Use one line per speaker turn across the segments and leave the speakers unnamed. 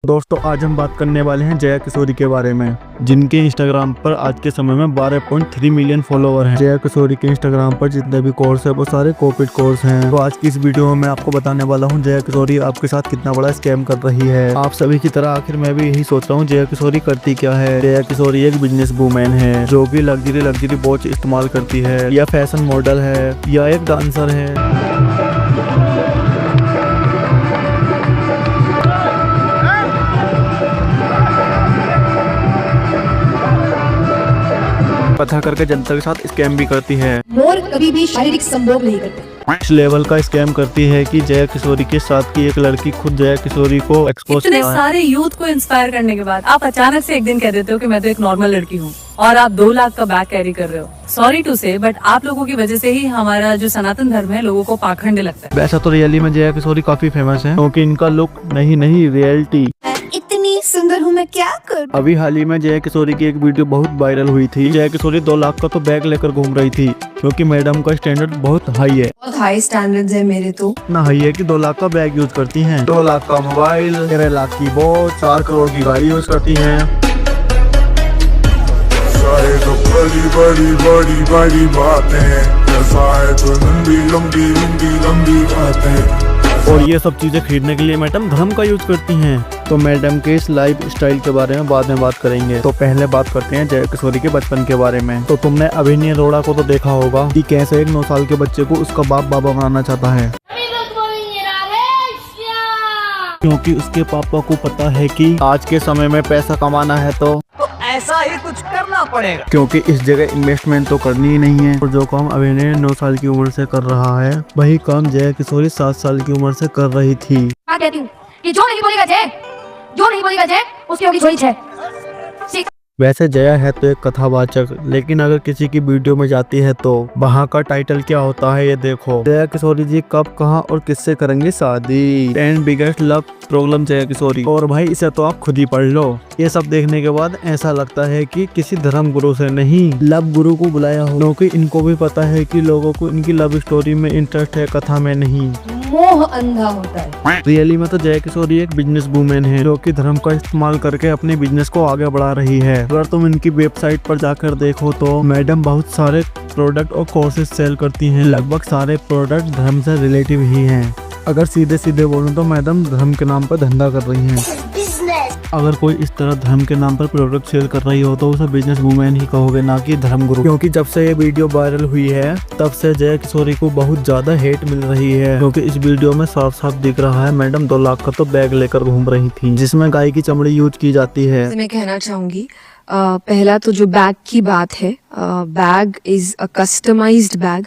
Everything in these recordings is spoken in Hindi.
दोस्तों आज हम बात करने वाले हैं जया किशोरी के बारे में, जिनके इंस्टाग्राम पर आज के समय में 12.3 मिलियन फॉलोवर हैं। जया किशोरी के इंस्टाग्राम पर जितने भी कोर्स है वो सारे कॉपीड कोर्स हैं। तो आज की इस वीडियो में मैं आपको बताने वाला हूं जया किशोरी आपके साथ कितना बड़ा स्कैम कर रही है। आप सभी की तरह आखिर मैं भी यही सोच रहा हूँ जया किशोरी करती क्या है। जया किशोरी एक बिजनेस वूमेन है जो कि लग्जरी वॉच इस्तेमाल करती है, या फैशन मॉडल है, या एक डांसर है। पता करके जनता के साथ स्कैम भी करती है।
मोर कभी भी शारीरिक संभोग नहीं करते।
इस लेवल का स्कैम करती है कि जया किशोरी के साथ की एक लड़की खुद जया किशोरी को एक्सपोज
इतने सारे यूथ को इंस्पायर करने के बाद आप अचानक से एक दिन कह देते हो कि मैं तो एक नॉर्मल लड़की हूँ और आप 2 लाख का बैग कैरी कर रहे हो। सॉरी टू से बट आप लोगों की वजह से ही हमारा जो सनातन धर्म है लोगों को पाखंड लगता है।
वैसा तो रियली में जया किशोरी काफी फेमस है क्योंकि इनका लुक नहीं रियलिटी।
इतनी सुंदर हूँ मैं क्या करूँ।
अभी हाल ही में जया किशोरी की एक वीडियो बहुत वायरल हुई थी। जया किशोरी 2 लाख का तो बैग लेकर घूम रही थी क्योंकि मैडम का स्टैंडर्ड बहुत हाई है।
बहुत हाई स्टैंडर्ड्स है मेरे तो।
इतना हाई है कि 2 लाख का बैग यूज करती हैं, 2 लाख का मोबाइल, 13 लाख की वॉच, 4 करोड़ की गाड़ी यूज करती हैं।
तो बड़ी बातें, ऐसा है तो लंबी बातें।
और ये सब चीजें खरीदने के लिए मैडम धर्म का यूज करती हैं। तो मैडम के इस लाइफ स्टाइल के बारे में बाद में बात करेंगे। तो पहले बात करते हैं जया किशोरी के बचपन के बारे में। तो तुमने अभिनय अरोड़ा को तो देखा होगा कि कैसे एक 9 साल के बच्चे को उसका बाप बाबा बनाना चाहता है, क्योंकि उसके पापा को पता है कि आज के समय में पैसा कमाना है तो
ऐसा ही कुछ करना पड़ेगा,
क्योंकि इस जगह इन्वेस्टमेंट तो करनी ही नहीं है। और जो काम अभिनय 9 साल की उम्र से कर रहा है वही काम जया किशोरी 7 साल की उम्र से कर रही थी।
मैं कहती हूँ कि जो नहीं बोलेगा जय उसकी होगी छोरी छह।
वैसे जया है तो एक कथावाचक, लेकिन अगर किसी की वीडियो में जाती है तो वहाँ का टाइटल क्या होता है ये देखो। जया किशोरी जी कब, कहाँ और किससे करेंगे शादी, 10 biggest love problem Jaya Kishori. और भाई इसे तो आप खुद ही पढ़ लो। ये सब देखने के बाद ऐसा लगता है कि किसी धर्म गुरु से नहीं लव गुरु को बुलाया हो, क्योंकि इनको भी पता है कि लोगों को इनकी लव स्टोरी में इंटरेस्ट है, कथा में नहीं।
मोह अंधा होता है।
रियली में तो जया किशोरी एक बिजनेस वूमेन है जो कि धर्म का इस्तेमाल करके अपने बिजनेस को आगे बढ़ा रही है। अगर तुम इनकी वेबसाइट पर जाकर देखो तो मैडम बहुत सारे प्रोडक्ट और कोर्सेज सेल करती हैं। लगभग सारे प्रोडक्ट धर्म से रिलेटिव ही हैं। अगर सीधे बोलूं तो मैडम धर्म के नाम पर धंधा कर रही हैं। अगर कोई इस तरह धर्म के नाम पर प्रोडक्ट सेल कर रही हो तो उसे बिजनेस वूमेन ही कहोगे, ना कि धर्म गुरु। क्योंकि जब से ये वीडियो वायरल हुई है तब से जया किशोरी को बहुत ज्यादा हेट मिल रही है, क्योंकि इस वीडियो में साफ दिख रहा है मैडम 2 लाख का तो बैग लेकर घूम रही थी जिसमें गाय की चमड़ी यूज की जाती है।
मैं कहना चाहूंगी पहला तो जो बैग की बात है, bag is a customized bag.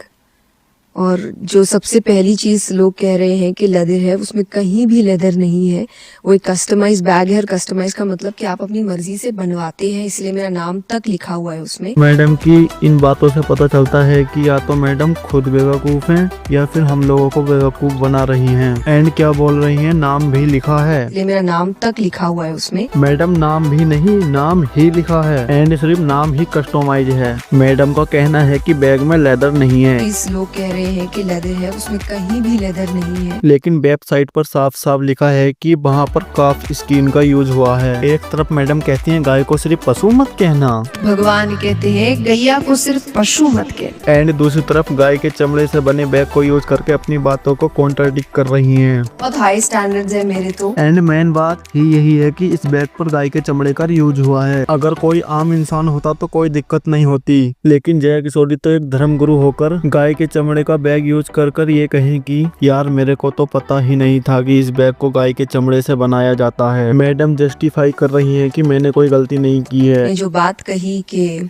और जो सबसे पहली चीज लोग कह रहे हैं कि लेदर है, उसमें कहीं भी लेदर नहीं है। वो एक कस्टमाइज बैग है। और कस्टमाइज का मतलब कि आप अपनी मर्जी से बनवाते हैं, इसलिए मेरा नाम तक लिखा हुआ है उसमें।
मैडम की इन बातों से पता चलता है कि या तो मैडम खुद बेवकूफ हैं या फिर हम लोगों को बेवकूफ बना रही हैं। एंड क्या बोल रही हैं, नाम भी लिखा है,
इसलिए मेरा नाम तक लिखा हुआ है उसमें।
मैडम नाम भी नहीं, नाम ही लिखा है। एंड सिर्फ नाम ही कस्टमाइज है। मैडम का कहना है कि बैग में लेदर नहीं है।
इस लोग कह रहे हैं कि लेदर है, उसमें कहीं भी लेदर नहीं है।
लेकिन वेबसाइट पर साफ लिखा है कि वहाँ पर काफ स्किन का यूज हुआ है। एक तरफ मैडम कहती हैं गाय को सिर्फ पशु मत कहना,
भगवान कहते हैं गैया को सिर्फ पशु मत कह।
एंड दूसरी तरफ गाय के चमड़े से बने बैग को यूज करके अपनी बातों को कॉन्ट्राडिक्ट कर रही हैं।
बहुत हाई स्टैंडर्ड्स है मेरे तो।
एंड मेन बात ही यही है कि इस बैग पर गाय के चमड़े का यूज हुआ है। अगर कोई आम इंसान होता तो कोई दिक्कत नहीं होती, लेकिन जया किशोरी तो एक धर्म गुरु होकर गाय के चमड़े का बैग यूज कर ये कहें कि यार मेरे को तो पता ही नहीं था कि इस बैग को गाय के चमड़े से बनाया जाता है। मैडम जस्टिफाई कर रही है कि मैंने कोई गलती नहीं की है।
जो बात कही कि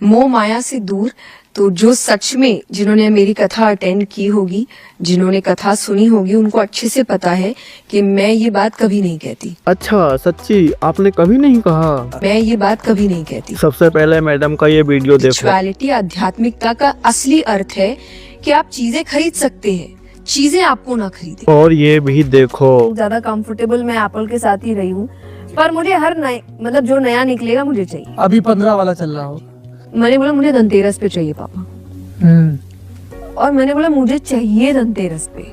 मोह माया से दूर, तो जो सच में जिन्होंने मेरी कथा अटेंड की होगी, जिन्होंने कथा सुनी होगी, उनको अच्छे से पता है कि मैं ये बात कभी नहीं कहती।
अच्छा सच्ची आपने कभी नहीं कहा?
मैं ये बात कभी नहीं कहती।
सबसे पहले मैडम का ये वीडियो देखो।
स्पिरिचुअलिटी, आध्यात्मिकता का असली अर्थ है कि आप चीजें खरीद सकते हैं, चीजें आपको ना खरीदे।
और ये भी देखो,
ज्यादा कंफर्टेबल मैं एप्पल के साथ ही रही हूँ, पर मुझे हर नए मतलब जो नया निकलेगा मुझे चाहिए।
अभी 15 वाला चल रहा हो।
मैंने बोला मुझे धनतेरस पे चाहिए पापा, और मैंने बोला मुझे चाहिए धनतेरस पे।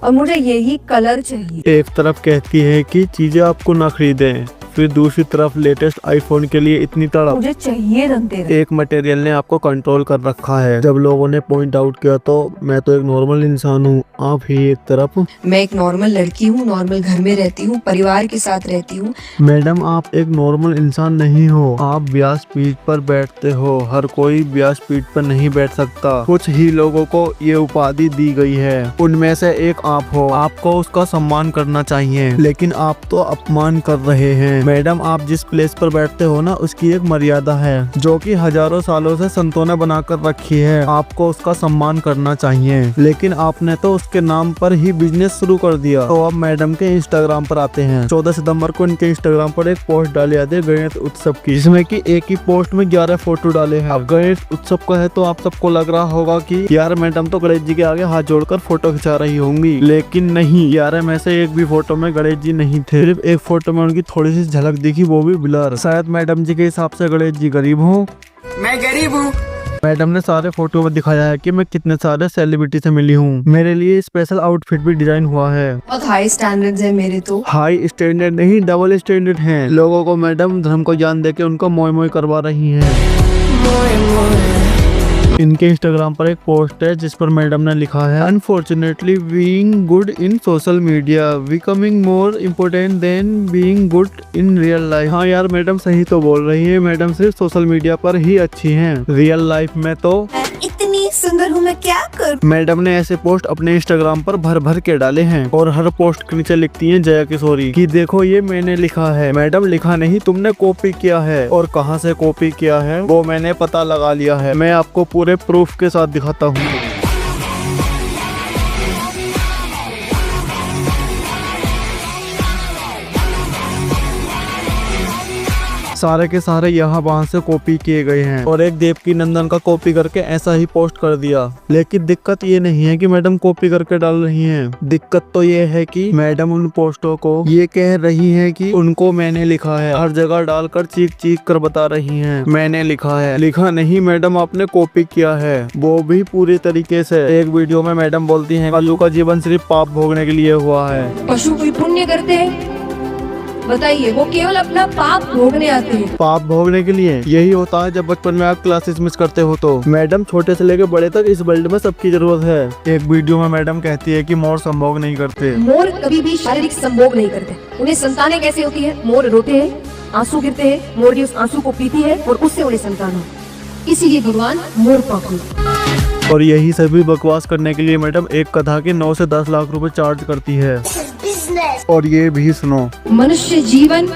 और मुझे यही कलर चाहिए।
एक तरफ कहती है कि चीजें आपको ना खरीदें, फिर दूसरी तरफ लेटेस्ट आईफोन के लिए इतनी तड़प।
मुझे चाहिए धनतेरस।
एक मटेरियल ने आपको कंट्रोल कर रखा है। जब लोगों ने पॉइंट आउट किया तो मैं तो एक नॉर्मल इंसान हूँ, आप ही एक तरफ।
मैं एक नॉर्मल लड़की हूँ, नॉर्मल घर में रहती हूँ, परिवार के साथ रहती हूँ।
मैडम आप एक नॉर्मल इंसान नहीं हो, आप व्यासपीठ पर बैठते हो। हर कोई व्यासपीठ पर नहीं बैठ सकता, कुछ ही लोगों को ये उपाधि दी गई है, उनमें से एक आप हो। आपको उसका सम्मान करना चाहिए, लेकिन आप तो अपमान कर रहे हैं। मैडम आप जिस प्लेस पर बैठते हो ना, उसकी एक मर्यादा है जो कि हजारों सालों से संतों ने बनाकर रखी है। आपको उसका सम्मान करना चाहिए, लेकिन आपने तो उसके नाम पर ही बिजनेस शुरू कर दिया। तो अब मैडम के इंस्टाग्राम पर आते हैं। 14 सितंबर को इनके इंस्टाग्राम पर एक पोस्ट डाली जाती है गणेश उत्सव की, जिसमें कि एक ही पोस्ट में 11 फोटो डाले हैं। अब गणेश उत्सव का है तो आप सबको लग रहा होगा कि यार मैडम तो गणेश जी के आगे हाथ जोड़कर फोटो खिंचा रही होंगी, लेकिन नहीं। 11 में से एक भी फोटो में गणेश जी नहीं थे। सिर्फ एक फोटो में उनकी थोड़ी सी झलक दिखी, वो भी ब्लर। शायद मैडम जी के हिसाब से गणेश जी गरीब हूँ।
मैं गरीब हूँ।
मैडम ने सारे फोटो में दिखाया है कि मैं कितने सारे सेलिब्रिटी से मिली हूँ। मेरे लिए स्पेशल आउटफिट भी डिजाइन हुआ है।
बहुत हाई स्टैंडर्ड्स है मेरे तो।
हाई स्टैंडर्ड नहीं, डबल स्टैंडर्ड हैं। लोगों को मैडम धर्म को ज्ञान देके उनको मोय मोय करवा रही हैं। इनके इंस्टाग्राम पर एक पोस्ट है जिस पर मैडम ने लिखा है, unfortunately being good in social media becoming more important then being good in real life. हाँ यार मैडम सही तो बोल रही है। मैडम सिर्फ सोशल मीडिया पर ही अच्छी हैं, रियल लाइफ में तो
इतनी सुंदर हूँ मैं, क्या करूँ।
मैडम ने ऐसे पोस्ट अपने इंस्टाग्राम पर भर भर के डाले हैं और हर पोस्ट के नीचे लिखती हैं जया किशोरी कि देखो ये मैंने लिखा है। मैडम लिखा नहीं, तुमने कॉपी किया है, और कहां से कॉपी किया है वो मैंने पता लगा लिया है। मैं आपको पूरे प्रूफ के साथ दिखाता हूँ। सारे के सारे यहाँ वहाँ से कॉपी किए गए हैं और एक देवकी नंदन का कॉपी करके ऐसा ही पोस्ट कर दिया। लेकिन दिक्कत ये नहीं है कि मैडम कॉपी करके डाल रही हैं, दिक्कत तो ये है कि मैडम उन पोस्टों को ये कह रही है कि उनको मैंने लिखा है। हर जगह डालकर चीख चीख कर बता रही हैं मैंने लिखा है। लिखा नहीं मैडम, आपने कॉपी किया है, वो भी पूरी तरीके से। एक वीडियो में मैडम बोलती है कालू का जीवन सिर्फ पाप भोगने के लिए हुआ है।
पशु कोई पुण्य करते हैं? बताइए, वो केवल अपना पाप भोगने आते हैं।
पाप भोगने के लिए यही होता है जब बचपन में आप क्लासेस मिस करते हो तो। मैडम छोटे से लेकर बड़े तक इस वर्ल्ड में सबकी जरूरत है। एक वीडियो में मैडम कहती है कि मोर संभोग नहीं करते।
मोर कभी भी शारीरिक संभोग नहीं करते। उन्हें संतानें कैसे होती है? मोर रोते हैं, आंसू गिरते हैं, मोर जी उस आंसू को पीती है और उससे उन्हें संतान हो। इसीलिए भगवान मोर पाखु।
और यही सभी बकवास करने के लिए मैडम एक कथा के 9 से 10 लाख रुपए चार्ज करती है। और ये भी सुनो,
मनुष्य जीवन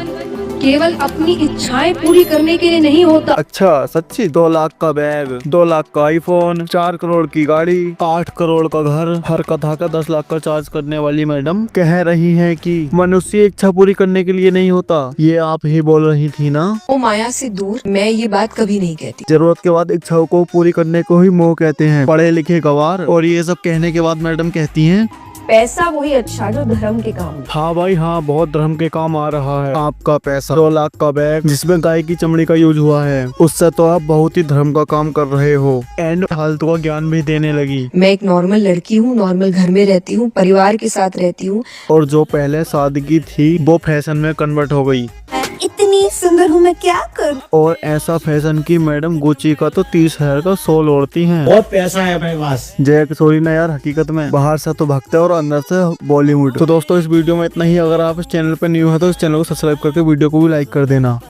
केवल अपनी इच्छाएं पूरी करने के लिए नहीं होता।
अच्छा सच्ची? 2 लाख का बैग, 2 लाख का आईफोन, 4 करोड़ की गाड़ी, 8 करोड़ का घर, हर कथा का 10 लाख का चार्ज करने वाली मैडम कह रही है कि मनुष्य इच्छा पूरी करने के लिए नहीं होता। ये आप ही बोल रही थी ना?
वो माया से दूर मैं ये बात कभी नहीं कहती।
जरूरत के बाद इच्छाओं को पूरी करने को ही मोह कहते हैं, पढ़े लिखे गवार। और ये सब कहने के बाद मैडम कहती हैं
पैसा वही अच्छा जो धर्म के काम।
हाँ भाई हाँ, बहुत धर्म के काम आ रहा है आपका पैसा। 2 लाख का बैग जिसमें गाय की चमड़ी का यूज हुआ है, उससे तो आप बहुत ही धर्म का काम कर रहे हो। एंड फालतू का ज्ञान भी देने लगी।
मैं एक नॉर्मल लड़की हूँ, नॉर्मल घर में रहती हूँ, परिवार के साथ रहती हूँ।
और जो पहले सादगी थी वो फैशन में कन्वर्ट हो गई।
इतनी सुंदर हूँ मैं, क्या करूँ।
और ऐसा फैशन की मैडम गुची का तो 30,000 का शॉल ओढ़ती हैं।
बहुत पैसा है अपने पास।
जया किशोरी ना यार हकीकत में बाहर से तो भक्त है और अंदर से बॉलीवुड। तो दोस्तों इस वीडियो में इतना ही। अगर आप इस चैनल पर न्यू है तो इस चैनल को सब्सक्राइब करके वीडियो को भी लाइक कर देना।